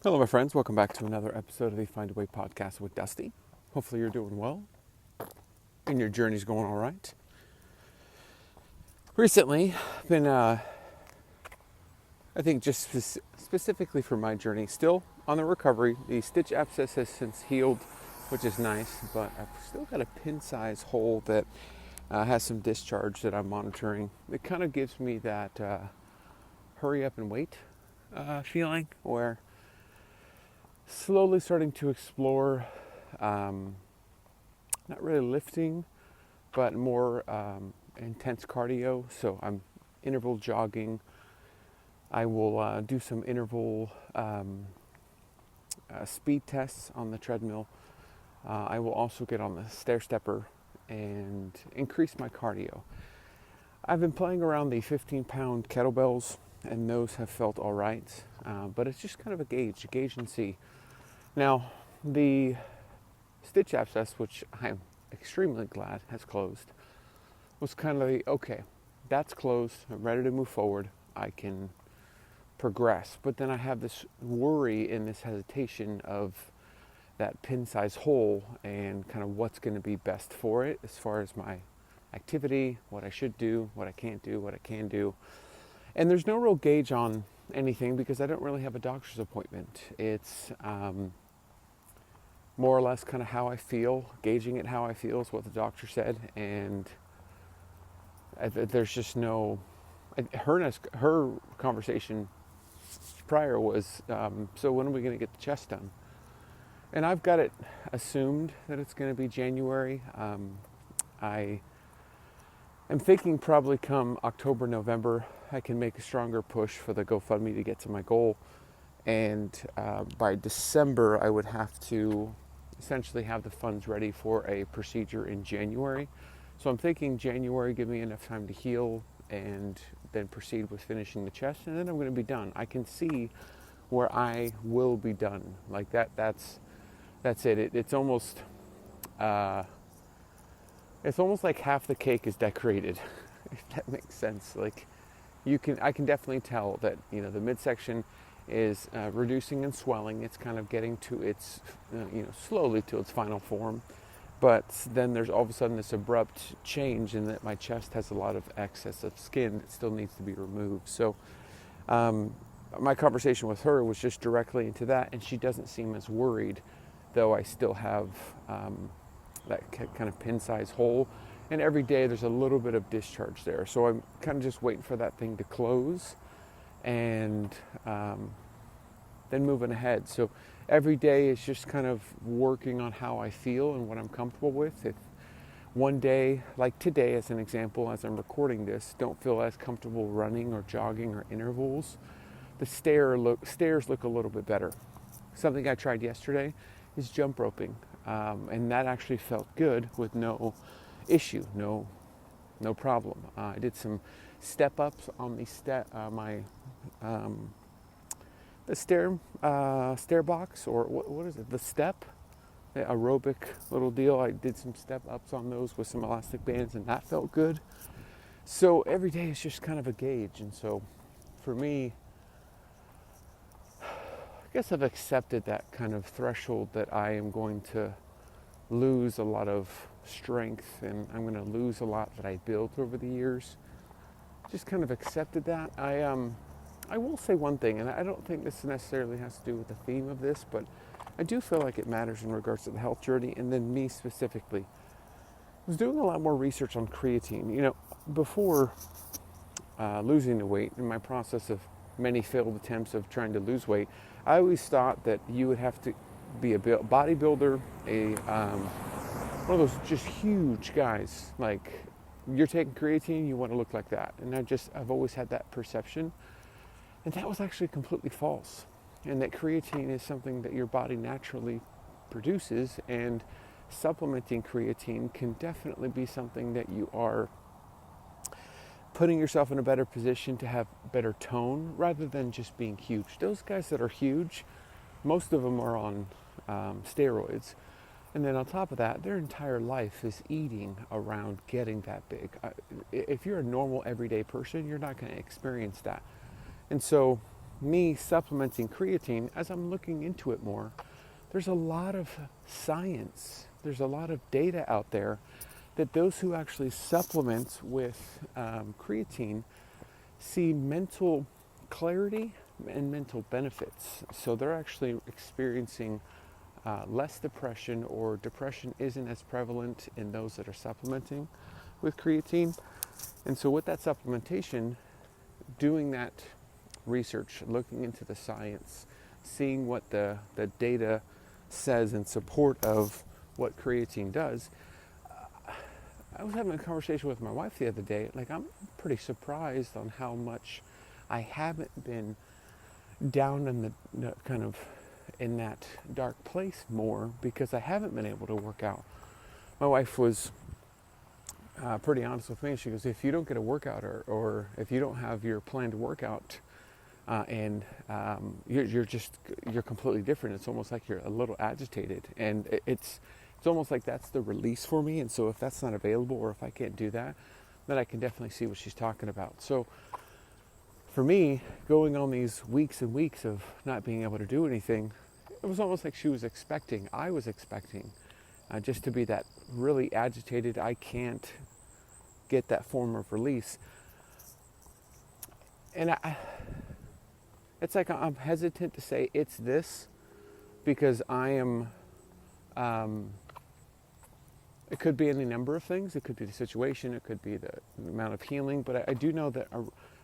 Hello, my friends. Welcome back to another episode of the Find a Way podcast with Dusty. Hopefully, you're doing well and your journey's going all right. Recently, been, I think, just specifically for my journey, still on the recovery. The stitch abscess has since healed, which is nice, but I've still got a pin-size hole that has some discharge that I'm monitoring. It kind of gives me that hurry up and wait feeling where slowly starting to explore not really lifting, but more intense cardio. So I'm interval jogging. I will do some interval speed tests on the treadmill. I will also get on the stair stepper and increase my cardio. I've been playing around the 15-pound kettlebells, and those have felt all right. But it's just kind of a gauge and see. Now, the stitch abscess, which I'm extremely glad has closed, was kind of okay, that's closed. I'm ready to move forward. I can progress. But then I have this worry and this hesitation of that pin-size hole and kind of what's going to be best for it as far as my activity, what I should do, what I can't do, what I can do. And there's no real gauge on anything because I don't really have a doctor's appointment. It's more or less kind of how I feel, gauging it how I feel is what the doctor said, and there's just no. Her conversation prior was, so when are we going to get the chest done? And I've got it assumed that it's going to be January. I am thinking probably come October, November, I can make a stronger push for the GoFundMe to get to my goal. And by December, I would have to essentially have the funds ready for a procedure in January. So I'm thinking January, give me enough time to heal and then proceed with finishing the chest, and then I'm going to be done. I can see where I will be done. Like that's it. It's almost like half the cake is decorated, if that makes sense. Like I can definitely tell that, the midsection is reducing and swelling. It's kind of getting to its, slowly to its final form. But then there's all of a sudden this abrupt change in that my chest has a lot of excess of skin that still needs to be removed. So my conversation with her was just directly into that, and she doesn't seem as worried, though I still have that kind of pin-size hole. And every day there's a little bit of discharge there. So I'm kind of just waiting for that thing to close and then moving ahead. So every day is just kind of working on how I feel and what I'm comfortable with. If one day, like today as an example, as I'm recording this, don't feel as comfortable running or jogging or intervals, the stairs look a little bit better. Something I tried yesterday is jump roping, and that actually felt good with no issue, no problem. I did some step ups on the stair box, or what is it? The step, the aerobic little deal. I did some step ups on those with some elastic bands, and that felt good. So every day is just kind of a gauge, and so for me, I guess I've accepted that kind of threshold that I am going to lose a lot of strength, and I'm going to lose a lot that I built over the years. Just kind of accepted that. I will say one thing, and I don't think this necessarily has to do with the theme of this, but I do feel like it matters in regards to the health journey, and then me specifically. I was doing a lot more research on creatine. Before losing the weight, in my process of many failed attempts of trying to lose weight, I always thought that you would have to be a bodybuilder, one of those just huge guys. Like, you're taking creatine, you want to look like that. And I've always had that perception. And that was actually completely false. And that creatine is something that your body naturally produces, and supplementing creatine can definitely be something that you are putting yourself in a better position to have better tone rather than just being huge. Those guys that are huge, most of them are on steroids. And then on top of that, their entire life is eating around getting that big. If you're a normal everyday person, you're not going to experience that. And so me supplementing creatine, as I'm looking into it more, there's a lot of science, there's a lot of data out there that those who actually supplement with creatine see mental clarity and mental benefits. So they're actually experiencing less depression, or depression isn't as prevalent in those that are supplementing with creatine. And so with that supplementation, doing that research, looking into the science, seeing what the data says in support of what creatine does, I was having a conversation with my wife the other day. Like, I'm pretty surprised on how much I haven't been down in the kind of in that dark place more, because I haven't been able to work out. My wife was pretty honest with me. She goes, if you don't get a workout, or if you don't have your planned workout, and you're completely different. It's almost like you're a little agitated, and it's almost like that's the release for me. And so if that's not available, or if I can't do that, then I can definitely see what she's talking about. So for me, going on these weeks and weeks of not being able to do anything, it was almost like she was expecting, I was expecting, just to be that really agitated, I can't get that form of release. And it's like I'm hesitant to say it's this, because I am, it could be any number of things. It could be the situation, it could be the amount of healing, but I do know that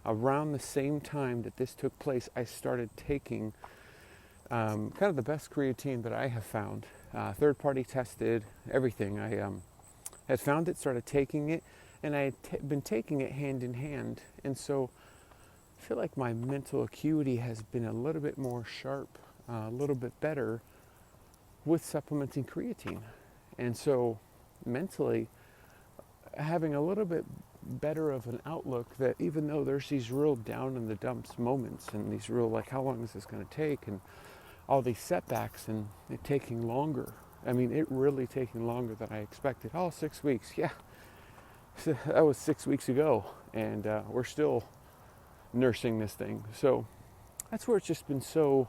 around the same time that this took place, I started taking kind of the best creatine that I have found, third-party tested, everything. I had found it, started taking it, and I had been taking it hand in hand. And so I feel like my mental acuity has been a little bit more sharp, a little bit better with supplementing creatine. And so mentally, having a little bit better of an outlook, that even though there's these real down in the dumps moments, and these real, like, how long is this going to take, and all these setbacks, and it taking longer. I mean, it really taking longer than I expected. 6 weeks. Yeah, that was 6 weeks ago, and we're still nursing this thing. So that's where it's just been so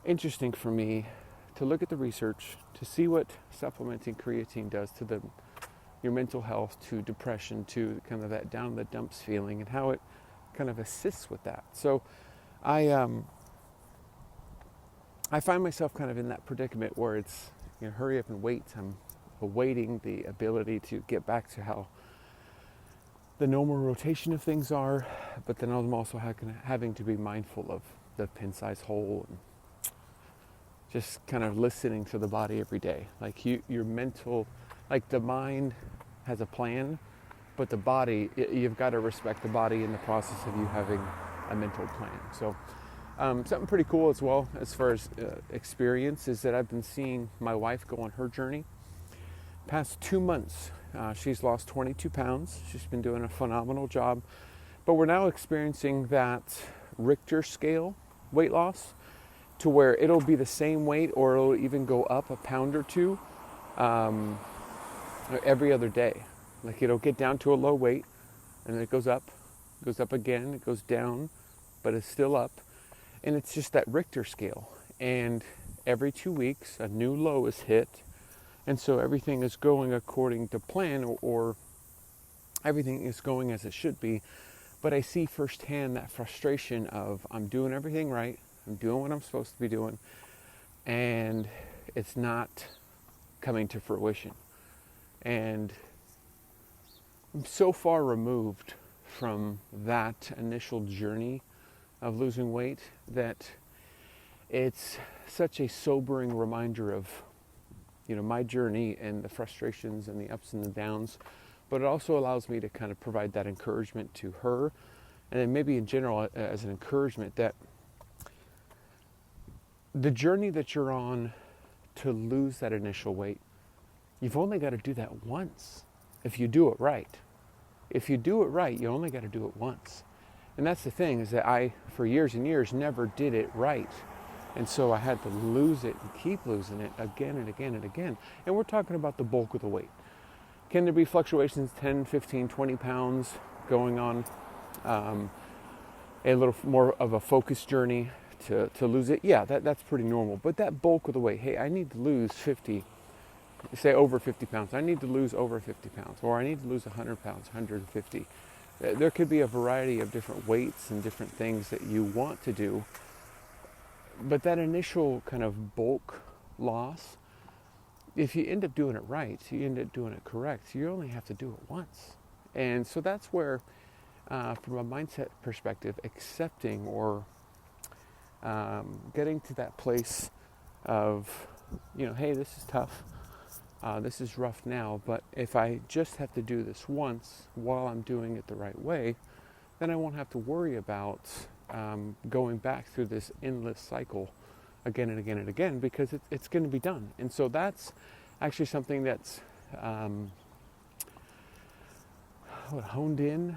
interesting for me to look at the research, to see what supplementing creatine does to your mental health, to depression, to kind of that down in the dumps feeling, and how it kind of assists with that. So I find myself kind of in that predicament where it's, hurry up and wait. I'm awaiting the ability to get back to how the normal rotation of things are, but then I'm also having to be mindful of the pin-size hole, and just kind of listening to the body every day. Like your mental, like the mind has a plan, but the body, you've got to respect the body in the process of you having a mental plan. So something pretty cool as well, as far as experience, is that I've been seeing my wife go on her journey. Past 2 months, she's lost 22 pounds. She's been doing a phenomenal job. But we're now experiencing that Richter scale weight loss, to where it'll be the same weight, or it'll even go up a pound or two every other day. Like, it'll get down to a low weight, and then it goes up again, it goes down, but it's still up. And it's just that Richter scale. And every 2 weeks, a new low is hit. And so everything is going according to plan, or everything is going as it should be. But I see firsthand that frustration of, I'm doing everything right, I'm doing what I'm supposed to be doing, and it's not coming to fruition. And I'm so far removed from that initial journey of losing weight that it's such a sobering reminder of, my journey and the frustrations and the ups and the downs. But it also allows me to kind of provide that encouragement to her, and then maybe in general as an encouragement, that the journey that you're on to lose that initial weight, you've only got to do that once if you do it right. If you do it right, you only got to do it once. And that's the thing, is that I, for years and years, never did it right. And so I had to lose it and keep losing it again and again and again. And we're talking about the bulk of the weight. Can there be fluctuations, 10, 15, 20 pounds going on? a little more of a focused journey to lose it, yeah, that's pretty normal. But that bulk of the weight, hey, I need to lose 50, say over 50 pounds. I need to lose over 50 pounds, or I need to lose 100 pounds, 150. There could be a variety of different weights and different things that you want to do. But that initial kind of bulk loss, if you end up doing it right, you end up doing it correct, you only have to do it once. And so that's where, from a mindset perspective, accepting or getting to that place of, hey, this is tough, this is rough now, but if I just have to do this once while I'm doing it the right way, then I won't have to worry about going back through this endless cycle again and again and again, because it's going to be done. And so that's actually something that's honed in.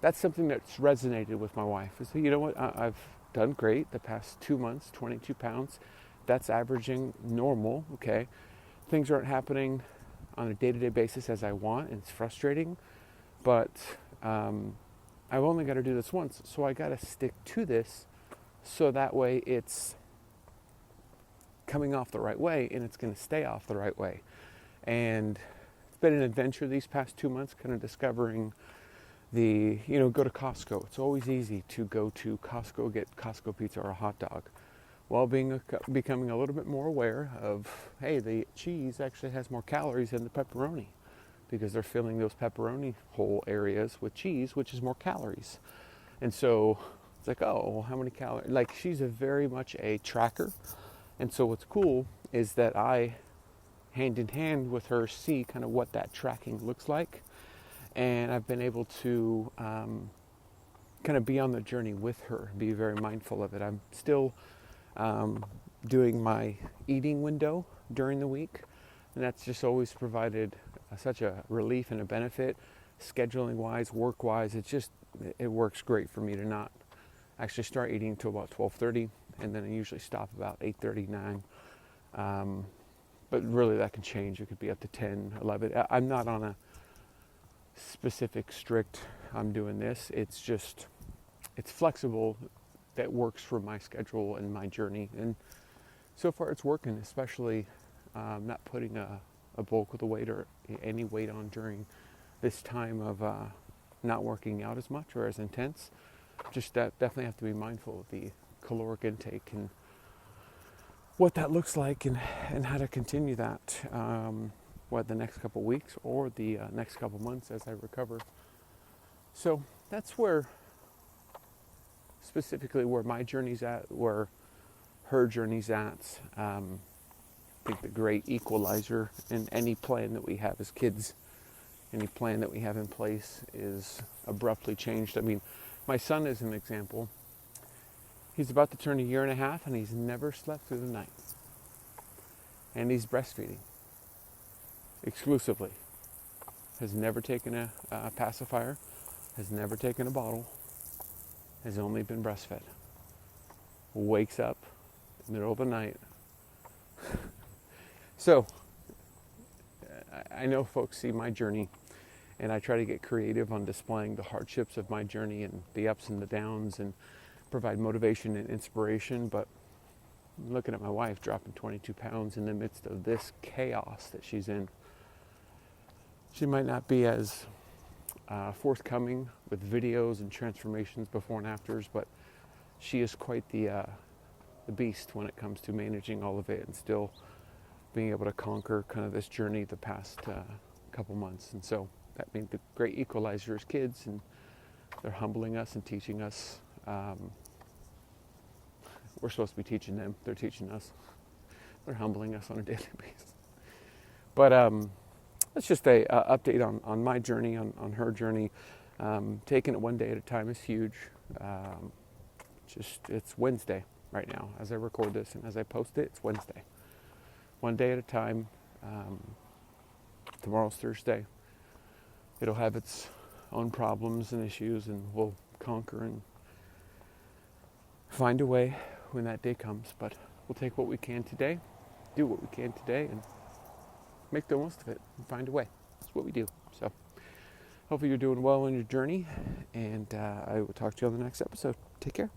That's something that's resonated with my wife. So you know what? I've done great the past 2 months, 22 pounds. That's averaging normal, okay? Things aren't happening on a day-to-day basis as I want, and it's frustrating, but I've only got to do this once, so I got to stick to this so that way it's coming off the right way and it's going to stay off the right way. And it's been an adventure these past 2 months, kind of discovering go to Costco. It's always easy to go to Costco, get Costco pizza or a hot dog. While becoming a little bit more aware of, hey, the cheese actually has more calories than the pepperoni, because they're filling those pepperoni hole areas with cheese, which is more calories. And so it's like, oh, well, how many calories? Like, she's very much a tracker. And so what's cool is that I, hand in hand with her, see kind of what that tracking looks like. And I've been able to kind of be on the journey with her, be very mindful of it. I'm still doing my eating window during the week, and that's just always provided such a relief and a benefit, scheduling wise, work wise. It works great for me to not actually start eating until about 12:30, and then I usually stop about 8:30, 9. But really that can change. It could be up to 10, 11. I'm not on a specific strict, I'm doing this. It's flexible, that works for my schedule and my journey. And so far it's working, especially not putting a bulk of the weight or any weight on during this time of not working out as much or as intense. Just definitely have to be mindful of the caloric intake and what that looks like, and how to continue that, the next couple weeks or the next couple months as I recover. So that's specifically where my journey's at, where her journey's at. I think the great equalizer in any plan that we have as kids, any plan that we have in place, is abruptly changed. I mean, my son is an example. He's about to turn 1.5 years, and he's never slept through the night. And he's breastfeeding exclusively. Has never taken a pacifier, has never taken a bottle, has only been breastfed. Wakes up in the middle of the night. So, I know folks see my journey, and I try to get creative on displaying the hardships of my journey and the ups and the downs, and provide motivation and inspiration. But looking at my wife dropping 22 pounds in the midst of this chaos that she's in, she might not be as forthcoming with videos and transformations before and afters, but she is quite the beast when it comes to managing all of it and still being able to conquer kind of this journey the past couple months. And so that means the great equalizer is kids, and they're humbling us and teaching us. We're supposed to be teaching them. They're teaching us. They're humbling us on a daily basis. But that's just a update on my journey, on her journey. Taking it one day at a time is huge. It's Wednesday right now. As I record this and as I post it, it's Wednesday. One day at a time. Tomorrow's Thursday. It'll have its own problems and issues, and we'll conquer and find a way when that day comes. But we'll take what we can today, do what we can today, and make the most of it and find a way. That's what we do. So Hopefully you're doing well on your journey, and I will talk to you on the next episode. Take care.